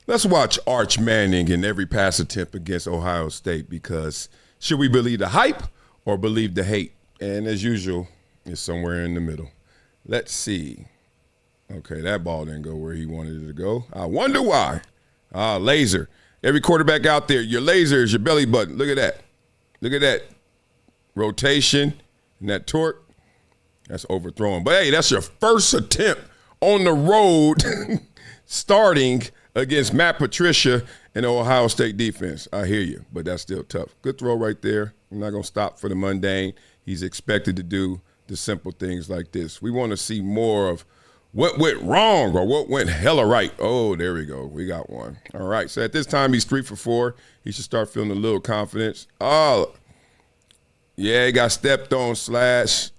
Let's watch Arch Manning in every pass attempt against Ohio State, because should we believe the hype or believe the hate? And as usual, it's somewhere in the middle. Let's see. Okay, that ball didn't go where he wanted it to go. I wonder why. Laser. Every quarterback out there, your laser is your belly button. Look at that. Look at that rotation and that torque. That's overthrown. But, hey, that's your first attempt on the road starting against Matt Patricia and the Ohio State defense. I hear you, but that's still tough. Good throw right there. I'm not going to stop for the mundane. He's expected to do the simple things like this. We want to see more of what went wrong or what went hella right. Oh, there we go. We got one. All right, so at this time he's 3 for 4. He should start feeling a little confidence. Oh, yeah, he got stepped on slash.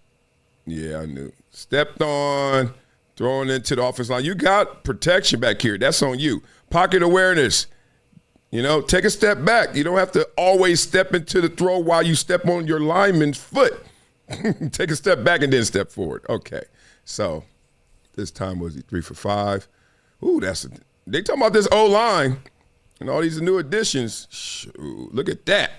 Yeah, I knew. Stepped on, throwing into the offensive line. You got protection back here. That's on you. Pocket awareness. You know, take a step back. You don't have to always step into the throw while you step on your lineman's foot. Take a step back and then step forward. Okay, so this time was he 3 for 5. Ooh, they talking about this O-line and all these new additions. Shoot, look at that.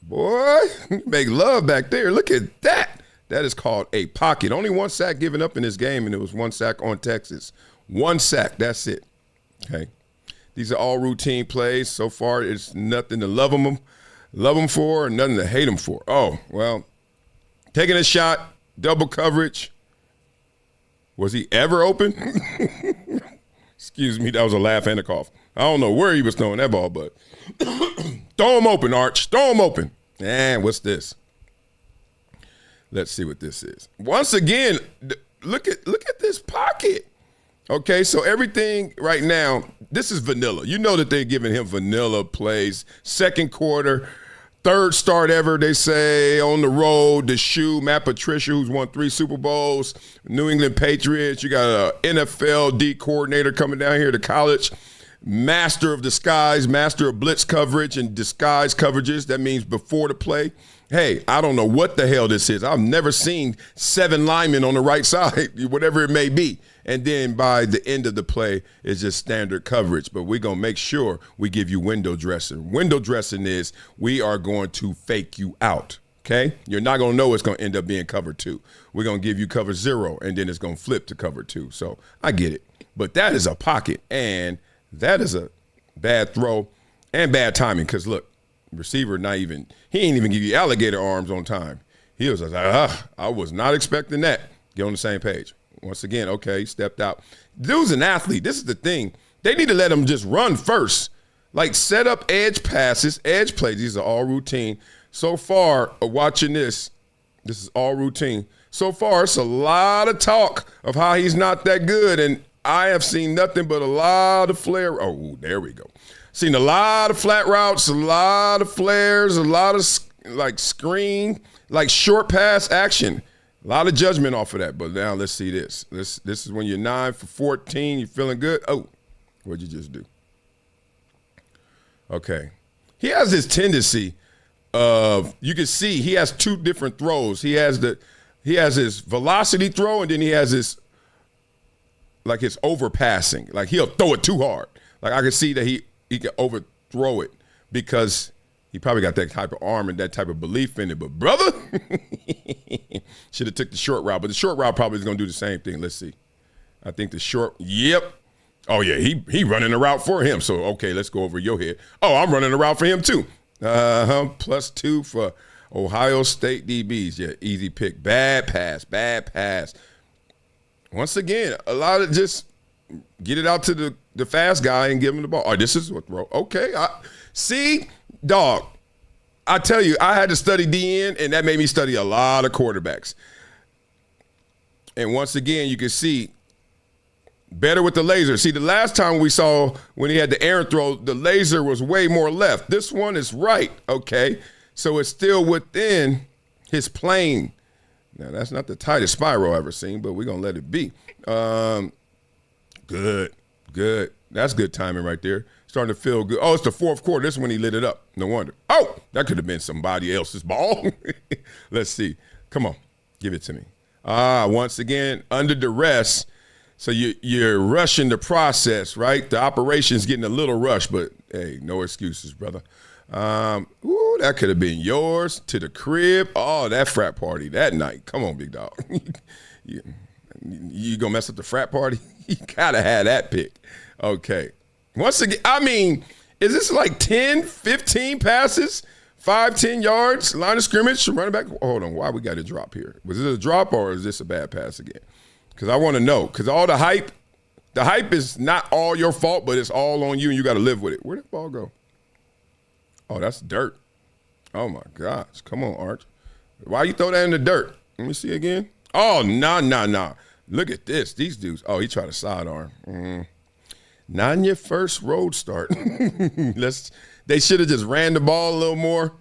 Boy, make love back there. Look at that. That is called a pocket. Only 1 sack given up in this game, and it was 1 sack on Texas. 1 sack, that's it. Okay. These are all routine plays. So far, it's nothing to love them for and nothing to hate them for. Oh, well, taking a shot, double coverage. Was he ever open? Excuse me, that was a laugh and a cough. I don't know where he was throwing that ball, but throw him open, Arch. Throw him open. And what's this? Let's see what this is. Once again, look at this pocket. Okay, so everything right now, this is vanilla. You know that they're giving him vanilla plays. Second quarter, third start ever, they say, on the road, the shoe, Matt Patricia, who's won 3 Super Bowls, New England Patriots. You got an NFL D coordinator coming down here to college, master of disguise, master of blitz coverage and disguise coverages. That means before the play. Hey, I don't know what the hell this is. I've never seen 7 linemen on the right side, whatever it may be. And then by the end of the play, it's just standard coverage. But we're going to make sure we give you window dressing. Window dressing is we are going to fake you out, okay? You're not going to know it's going to end up being cover 2. We're going to give you cover 0, and then it's going to flip to cover 2. So I get it. But that is a pocket, and that is a bad throw and bad timing because, look, receiver he ain't even give you alligator arms on time. He was like, I was not expecting that. Get on the same page. Once again, okay, stepped out. Dude's an athlete. This is the thing. They need to let him just run first. Like set up edge passes, edge plays. These are all routine. So far, watching this is all routine. So far, it's a lot of talk of how he's not that good, and I have seen nothing but a lot of flare. Oh, there we go. Seen a lot of flat routes, a lot of flares, a lot of like screen, like short pass action. A lot of judgment off of that. But now let's see this. This is when you're 9 for 14. You're feeling good. Oh, what'd you just do? Okay. He has this tendency of, you can see he has 2 different throws. He has his velocity throw, and then he has his, like his overpassing. Like he'll throw it too hard. Like I can see that he can overthrow it because he probably got that type of arm and that type of belief in it. But, brother, should have took the short route. But the short route probably is going to do the same thing. Let's see. I think the short, yep. Oh, yeah, he running the route for him. So, okay, let's go over your head. Oh, I'm running the route for him too. +2 for Ohio State DBs. Yeah, easy pick. Bad pass. Once again, a lot of just get it out to the fast guy and give him the ball. Oh, this is what throw. Okay, see, dog, I tell you, I had to study DN, and that made me study a lot of quarterbacks. And once again, you can see better with the laser. See, the last time we saw when he had the errant throw, the laser was way more left. This one is right, okay? So it's still within his plane. Now, that's not the tightest spiral I've ever seen, but we're going to let it be. Good. That's good timing right there. Starting to feel good. Oh, it's the fourth quarter. This is when he lit it up. No wonder. Oh, that could have been somebody else's ball. Let's see. Come on. Give it to me. Once again, under duress, So you're rushing the process, right? The operation's getting a little rushed, but hey, no excuses, brother. That could have been yours to the crib. Oh, that frat party that night. Come on, big dog. You gonna mess up the frat party? You gotta have that pick. Okay. Once again, I mean, is this like 10, 15 passes? 5, 10 yards, line of scrimmage, running back. Hold on, why we got a drop here? Was it a drop or is this a bad pass again? Because I want to know. Because all the hype is not all your fault, but it's all on you and you got to live with it. Where'd that ball go? Oh, that's dirt. Oh, my gosh. Come on, Arch. Why you throw that in the dirt? Let me see again. Oh, nah. Look at this. These dudes. Oh, he tried to sidearm. Not in your first road start. They should have just ran the ball a little more.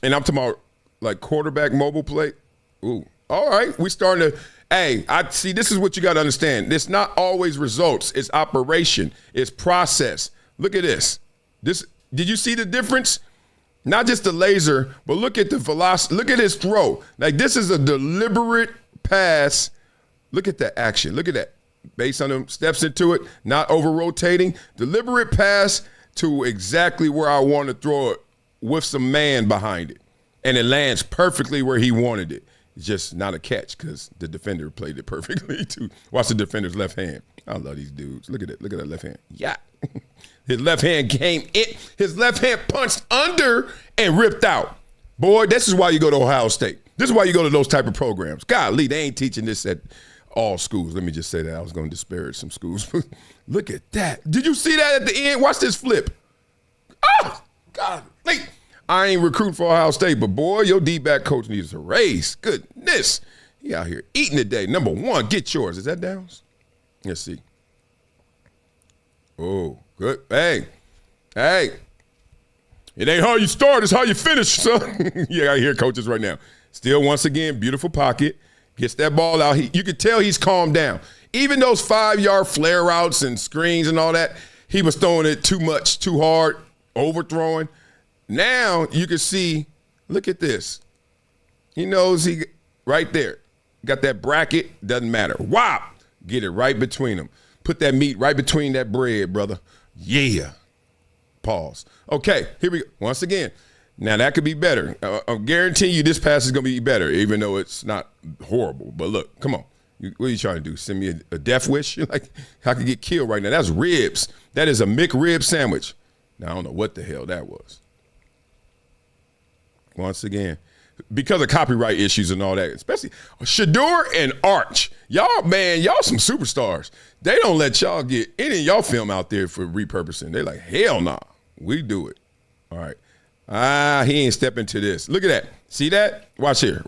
And I'm talking about like quarterback mobile play. Ooh. All right. We starting to I see this is what you got to understand. It's not always results. It's operation. It's process. Look at this. Did you see the difference? Not just the laser, but look at the velocity. Look at his throw. Like this is a deliberate pass. Look at that action. Look at that. Based on him, steps into it, not over-rotating. Deliberate pass to exactly where I want to throw it with some man behind it. And it lands perfectly where he wanted it. It's just not a catch because the defender played it perfectly too. Watch the defender's left hand. I love these dudes. Look at it. Look at that left hand. Yeah. His left hand came in. His left hand punched under and ripped out. Boy, this is why you go to Ohio State. This is why you go to those type of programs. Golly, they ain't teaching this at all schools. Let me just say that. I was going to disparage some schools. Look at that. Did you see that at the end? Watch this flip. Oh, God. I ain't recruiting for Ohio State, but boy, your D-back coach needs a raise. Goodness. He out here eating today. Number one, get yours. Is that downs? Let's see. Oh, good. Hey. It ain't how you start, it's how you finish, son. Yeah, I hear coaches right now. Still, once again, beautiful pocket. Gets that ball out. You could tell he's calmed down. Even those 5-yard flare routes and screens and all that, he was throwing it too much, too hard, overthrowing. Now you can see, look at this. He knows he right there. Got that bracket, doesn't matter. Wow. Get it right between them. Put that meat right between that bread, brother. Yeah. Pause. Okay, here we go. Once again. Now, that could be better. I guarantee you this pass is going to be better, even though it's not horrible. But look, come on. What are you trying to do? Send me a death wish? Like, I could get killed right now. That's ribs. That is a McRib sandwich. Now, I don't know what the hell that was. Once again, because of copyright issues and all that, especially Shador and Arch. Y'all some superstars. They don't let y'all get any of y'all film out there for repurposing. They're like, hell nah. We do it. All right. He ain't stepping to this. Look at that. See that? Watch here.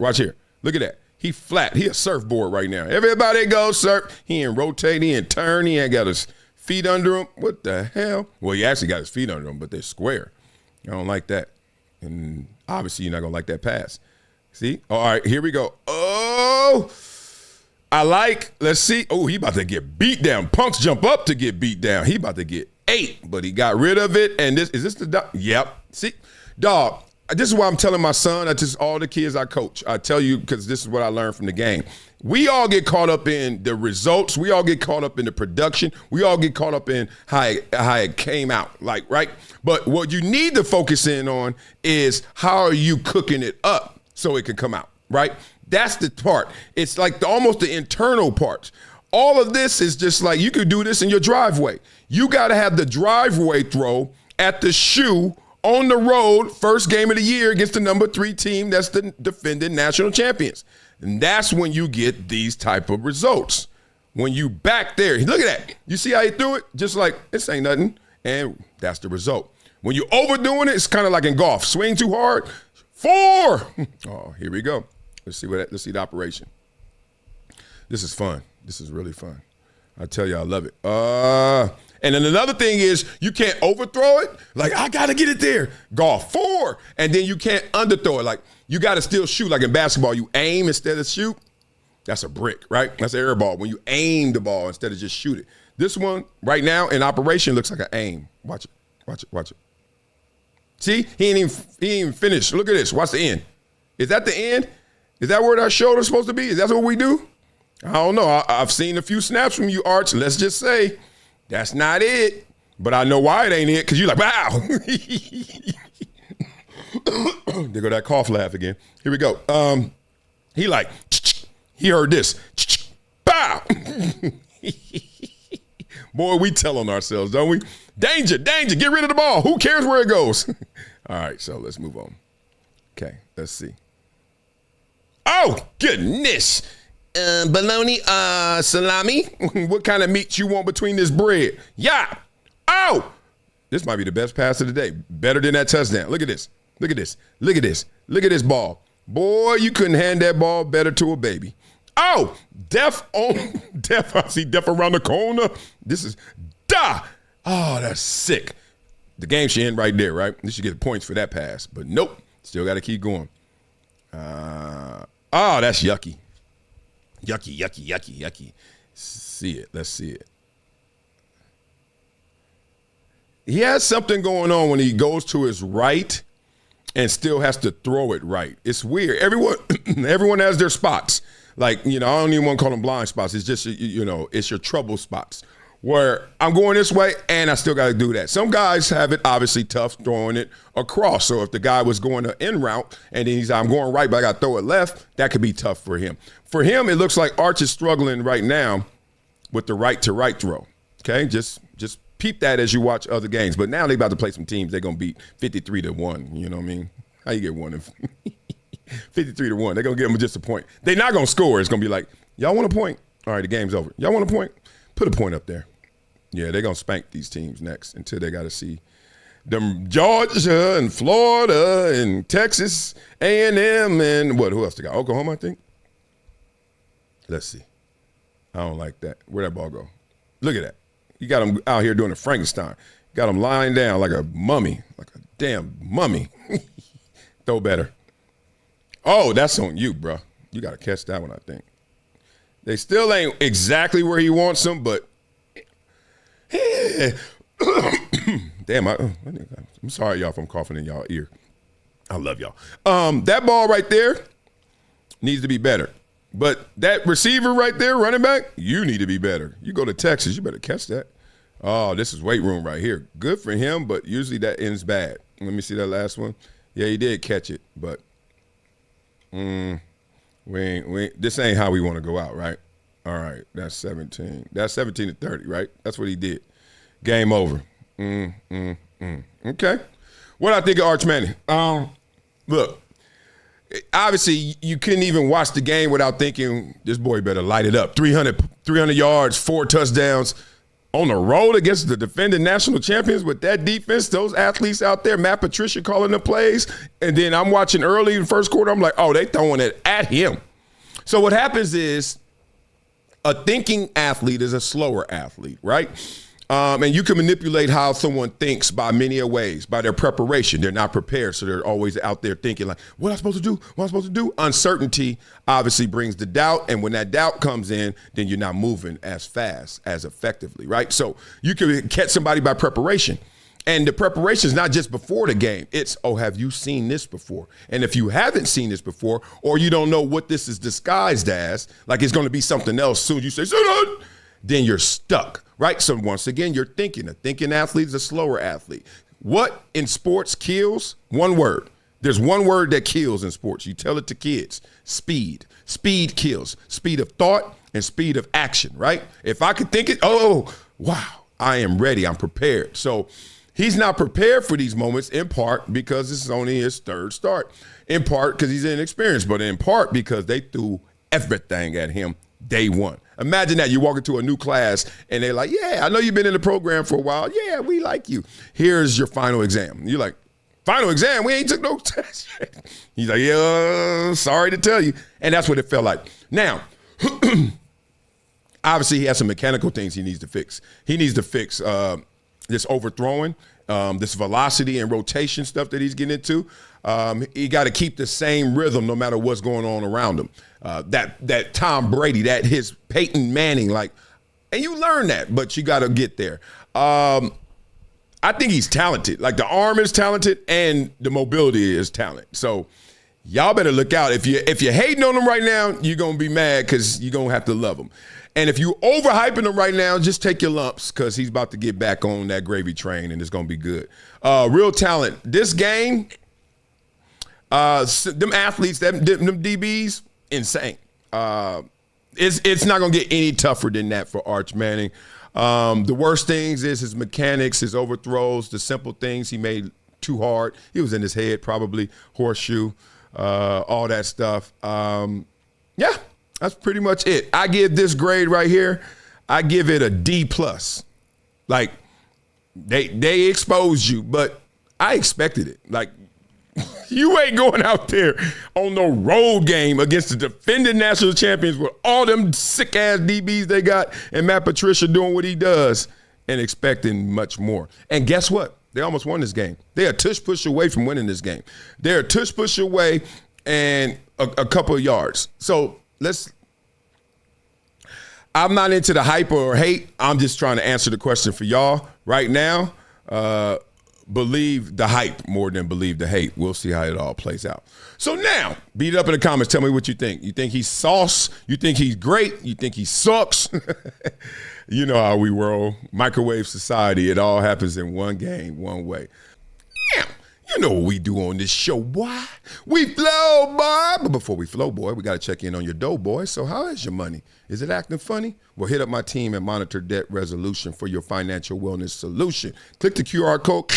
Look at that. He flat. He a surfboard right now. Everybody go surf. He ain't rotate. He ain't turn. He ain't got his feet under him. What the hell? Well, he actually got his feet under him, but they're square. I don't like that. And obviously you're not going to like that pass. See? All right, here we go. Oh, let's see. Oh, he about to get beat down. Punks jump up to get beat down. He about to get 8, but he got rid of it. And is this the dog? Yep. See? Dog, this is why I'm telling my son, all the kids I coach. I tell you because this is what I learned from the game. We all get caught up in the results. We all get caught up in the production. We all get caught up in how it came out, like, right? But what you need to focus in on is how are you cooking it up so it can come out, right? That's the part. It's like almost the internal parts. All of this is just like you could do this in your driveway. You got to have the driveway throw at the shoe on the road, first game of the year against the number 3 team that's the defending national champions. And that's when you get these type of results. When you back there, look at that. You see how he threw it? Just like, this ain't nothing. And that's the result. When you're overdoing it, it's kind of like in golf. Swing too hard. 4. Oh, here we go. Let's see the operation. This is fun. This is really fun. I tell you, I love it. And then another thing is you can't overthrow it. Like, I got to get it there. Golf, 4. And then you can't underthrow it. Like, you got to still shoot. Like in basketball, you aim instead of shoot. That's a brick, right? That's an air ball. When you aim the ball instead of just shoot it. This one right now in operation looks like an aim. Watch it. See, he ain't even finished. Look at this. Watch the end. Is that the end? Is that where our shoulder's supposed to be? Is that what we do? I don't know. I've seen a few snaps from you, Arch. Let's just say that's not it. But I know why it ain't it, because you're like, wow. There go that cough laugh again. Here we go. He like, he heard this. Bow. Boy, we tell on ourselves, don't we? Danger, danger, get rid of the ball. Who cares where it goes? All right, so let's move on. Okay, let's see. Oh, goodness. Bologna, salami. What kind of meat you want between this bread? Yeah. Oh, this might be the best pass of the day. Better than that touchdown. Look at this. Look at this. Look at this. Look at this ball. Boy, you couldn't hand that ball better to a baby. Oh, deaf on deaf. I see deaf around the corner. This is da. Oh, that's sick. The game should end right there, right? You should get points for that pass. But nope. Still got to keep going. Oh, that's yucky. Yucky, yucky, yucky, yucky. See it. Let's see it. He has something going on when he goes to his right and still has to throw it right. It's weird. Everyone has their spots. Like, I don't even want to call them blind spots. It's just, it's your trouble spots where I'm going this way and I still got to do that. Some guys have it obviously tough throwing it across. So if the guy was going to in route and then I'm going right, but I got to throw it left, that could be tough for him. For him, it looks like Arch is struggling right now with the right to right throw. Okay, just peep that as you watch other games. But now they about to play some teams. They're going to beat 53-1. You know what I mean? How you get one? 53-1. They're going to give them just a point. They're not going to score. It's going to be like, y'all want a point? All right, the game's over. Y'all want a point? Put a point up there. Yeah, they're going to spank these teams next until they got to see them Georgia and Florida and Texas, A&M, and who else they got? Oklahoma, I think. Let's see. I don't like that. Where'd that ball go? Look at that. You got them out here doing a Frankenstein. Got them lying down like a mummy, like a damn mummy. Throw better. Oh, that's on you, bro. You got to catch that one, I think. They still ain't exactly where he wants them, but damn, I'm sorry, y'all, if I'm coughing in y'all ear. I love y'all. That ball right there needs to be better. But that receiver right there, running back, you need to be better. You go to Texas, you better catch that. Oh, this is weight room right here. Good for him, but usually that ends bad. Let me see that last one. Yeah, he did catch it, but this ain't how we want to go out, right? All right, that's 17. That's 17-30, right? That's what he did. Game over. Okay. What I think of Arch Manning? Look. Obviously, you couldn't even watch the game without thinking, this boy better light it up. 300 yards, 4 touchdowns on the road against the defending national champions with that defense, those athletes out there, Matt Patricia calling the plays. And then I'm watching early in the first quarter, I'm like, oh, they throwing it at him. So what happens is a thinking athlete is a slower athlete, right? And you can manipulate how someone thinks by many a ways, by their preparation. They're not prepared, so they're always out there thinking like, what am I supposed to do? What am I supposed to do? Uncertainty obviously brings the doubt, and when that doubt comes in, then you're not moving as fast, as effectively, right? So you can catch somebody by preparation. And the preparation is not just before the game. It's, oh, have you seen this before? And if you haven't seen this before, or you don't know what this is disguised as, like it's going to be something else soon as you say, then you're stuck. Right? So once again, you're thinking. A thinking athlete is a slower athlete. What in sports kills? One word. There's one word that kills in sports. You tell it to kids. Speed. Speed kills. Speed of thought and speed of action, right? If I could think it, oh, wow, I am ready. I'm prepared. So he's not prepared for these moments in part because this is only his third start. In part because he's inexperienced, but in part because they threw everything at him day one. Imagine that you walk into a new class and they're like, yeah, I know you've been in the program for a while. Yeah, we like you. Here's your final exam. You're like, final exam? We ain't took no test yet. He's like, yeah, sorry to tell you. And that's what it felt like. Now, obviously he has some mechanical things he needs to fix. He needs to fix this overthrowing, this velocity and rotation stuff that he's getting into. He got to keep the same rhythm no matter what's going on around him. That Tom Brady, that his Peyton Manning, like, and you learn that, but you got to get there. I think he's talented. Like the arm is talented and the mobility is talent. So y'all better look out. If you're hating on him right now, you're going to be mad because you're going to have to love him. And if you overhyping him right now, just take your lumps because he's about to get back on that gravy train and it's going to be good. Real talent. This game, them athletes, them DBs, insane. It's not going to get any tougher than that for Arch Manning. The worst things is his mechanics, his overthrows, the simple things he made too hard. He was in his head probably, horseshoe, all that stuff. Yeah, that's pretty much it. I give this grade right here, I give it a D+. Like, they exposed you, but I expected it. Like, you ain't going out there on no road game against the defending national champions with all them sick-ass DBs they got and Matt Patricia doing what he does and expecting much more. And guess what? They almost won this game. They're a tush-push away from winning this game. They're a tush-push away and a couple of yards. So I'm not into the hype or hate. I'm just trying to answer the question for y'all right now. Believe the hype more than believe the hate. We'll see how it all plays out. So now, beat it up in the comments. Tell me what you think. You think he's sauce? You think he's great? You think he sucks? You know how we roll. Microwave society. It all happens in one game, one way. Damn. You know what we do on this show, boy. We flow, boy. But before we flow, boy, we got to check in on your dough, boy. So how is your money? Is it acting funny? Well, hit up my team at Monitor Debt Resolution for your financial wellness solution. Click the QR code,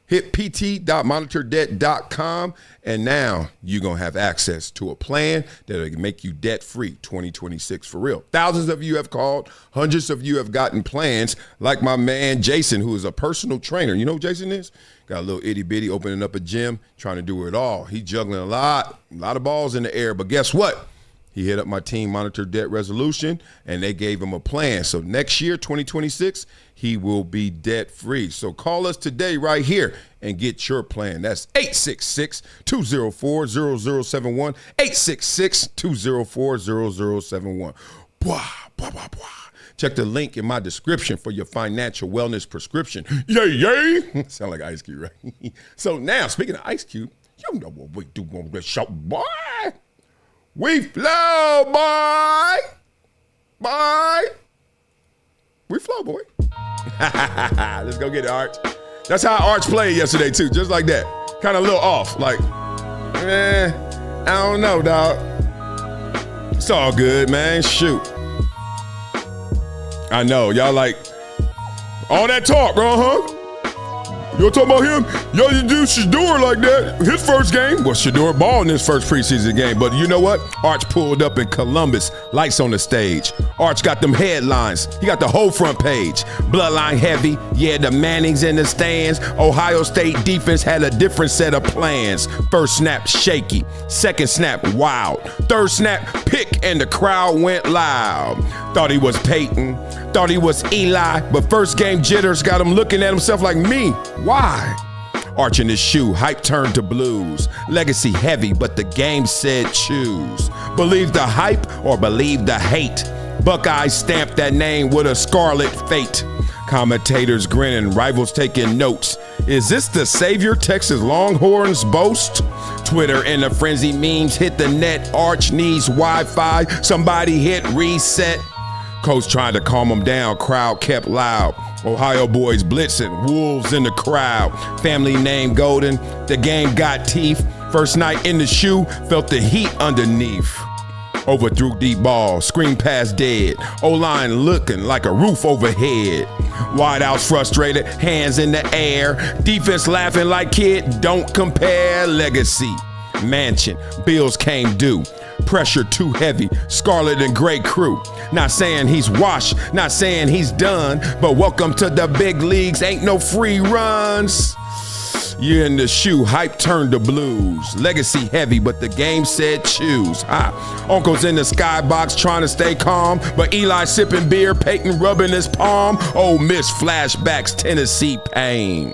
hit pt.monitordebt.com, and now you're going to have access to a plan that will make you debt-free 2026 for real. Thousands of you have called. Hundreds of you have gotten plans, like my man Jason, who is a personal trainer. You know who Jason is? Got a little itty-bitty opening up a gym, trying to do it all. He juggling a lot of balls in the air, but guess what? He hit up my team, Monitor Debt Resolution, and they gave him a plan. So next year, 2026, he will be debt-free. So call us today right here and get your plan. That's 866-204-0071, 866-204-0071. Bwah, bwah, bwah, bwah. Check the link in my description for your financial wellness prescription. Yay, yay. Sound like Ice Cube, right? So now, speaking of Ice Cube, you know what we do on this show, boy. We flow, boy. Boy. We flow, boy. Let's go get it, Arch. That's how Arch played yesterday, too. Just like that. Kind of a little off. Like, I don't know, dog. It's all good, man. Shoot. I know. Y'all like, all that talk, bro, huh? You want to talk about him? Yo, you do Shador like that. His first game. Well, Shador balled in his first preseason game. But you know what? Arch pulled up in Columbus. Lights on the stage. Arch got them headlines. He got the whole front page. Bloodline heavy. Yeah, the Mannings in the stands. Ohio State defense had a different set of plans. First snap, shaky. Second snap, wild. Third snap, pick, and the crowd went loud. Thought he was Peyton. Thought he was Eli. But first game jitters got him looking at himself like me. Why? Arch in his shoe, hype turned to blues. Legacy heavy, but the game said choose. Believe the hype or believe the hate. Buckeyes stamped that name with a scarlet fate. Commentators grinning, rivals taking notes. Is this the savior Texas Longhorns boast? Twitter and the frenzy memes hit the net. Arch needs Wi-Fi. Somebody hit reset. Coach trying to calm him down. Crowd kept loud. Ohio boys blitzing. Wolves in the crowd. Family name Golden. The game got teeth. First night in the shoe. Felt the heat underneath. Overthrew deep ball. Screen pass dead. O-line looking like a roof overhead. Wideouts frustrated. Hands in the air. Defense laughing like kid. Don't compare. Legacy. Mansion. Bills came due. Pressure too heavy, scarlet and gray crew. Not saying he's washed, not saying he's done, but welcome to the big leagues, ain't no free runs. You're in the shoe, hype turned to blues. Legacy heavy, but the game said choose. Uncle's in the skybox trying to stay calm, but Eli sipping beer, Peyton rubbing his palm. Ole Miss flashbacks, Tennessee pain.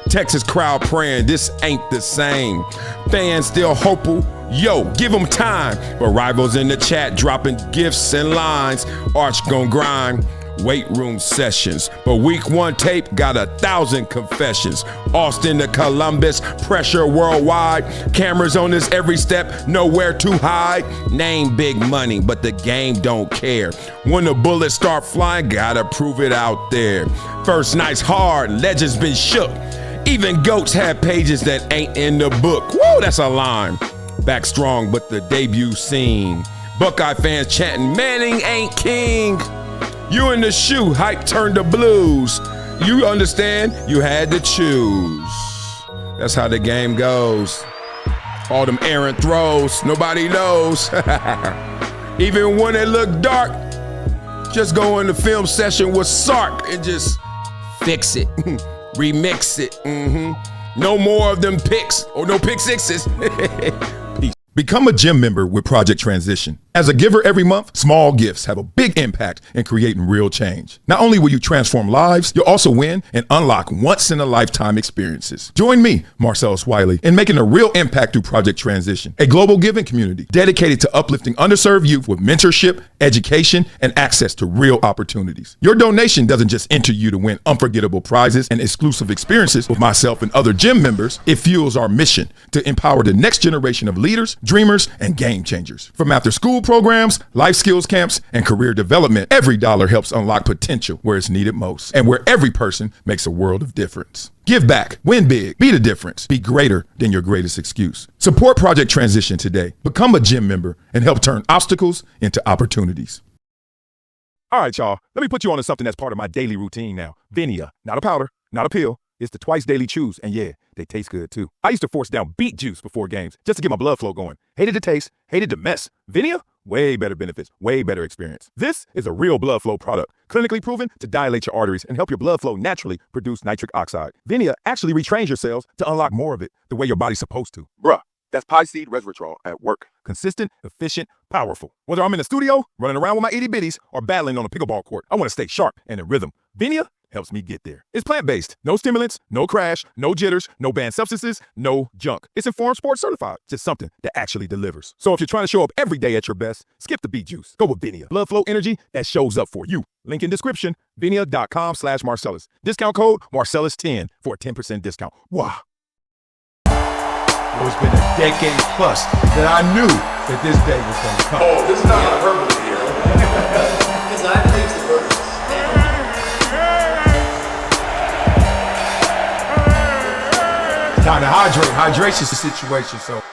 Texas crowd praying this ain't the same. Fans still hopeful. Yo, give them time. But rivals in the chat dropping gifts and lines. Arch gon' grind. weight room sessions. But week 1 tape got 1,000 confessions. Austin to Columbus, pressure worldwide. Cameras on us every step, nowhere to hide. Name big money, but the game don't care. When the bullets start flying, gotta prove it out there. First night's hard, legends been shook. Even goats have pages that ain't in the book. Whoa, that's a line. Back strong, but the debut scene. Buckeye fans chanting, Manning ain't king. You in the shoe, hype turned to blues. You understand, you had to choose. That's how the game goes. All them errant throws, nobody knows. Even when it look dark, just go in the film session with Sark and just fix it, remix it. No more of them picks or no pick sixes. Peace. Become a gym member with Project Transition. As a giver every month, small gifts have a big impact in creating real change. Not only will you transform lives, you'll also win and unlock once-in-a-lifetime experiences. Join me, Marcellus Wiley, in making a real impact through Project Transition, a global giving community dedicated to uplifting underserved youth with mentorship, education, and access to real opportunities. Your donation doesn't just enter you to win unforgettable prizes and exclusive experiences with myself and other gym members. It fuels our mission to empower the next generation of leaders, dreamers, and game changers. From after-school programs, life skills camps, and career development, every dollar helps unlock potential where it's needed most, and where every person makes a world of difference. Give back, win big, be the difference, be greater than your greatest excuse. Support Project Transition today. Become a gym member and help turn obstacles into opportunities. All right, y'all, let me put you on to something that's part of my daily routine now. Vinia, not a powder, not a pill. It's the twice daily chews, and yeah, they taste good too. I used to force down beet juice before games just to get my blood flow going. Hated the taste, hated the mess. Vinia, way better benefits, way better experience. This is a real blood flow product, clinically proven to dilate your arteries and help your blood flow naturally produce nitric oxide. Vinia actually retrains your cells to unlock more of it the way your body's supposed to. Bruh, that's pie seed resveratrol at work. Consistent, efficient, powerful. Whether I'm in the studio, running around with my itty bitties, or battling on a pickleball court, I want to stay sharp and in rhythm. Vinia helps me get there. It's plant-based, no stimulants, no crash, no jitters, no banned substances, no junk. It's Informed Sports certified, just something that actually delivers. So if you're trying to show up every day at your best, skip the beet juice. Go with Vinia. Blood flow energy that shows up for you. Link in description, vinia.com/Marcellus. Discount code Marcellus10 for a 10% discount. Wow. It's been a decade plus that I knew that this day was going to come. Oh, this is not hyperbole here. Because I believe the verse. Time to hydrate. Hydration's the situation, so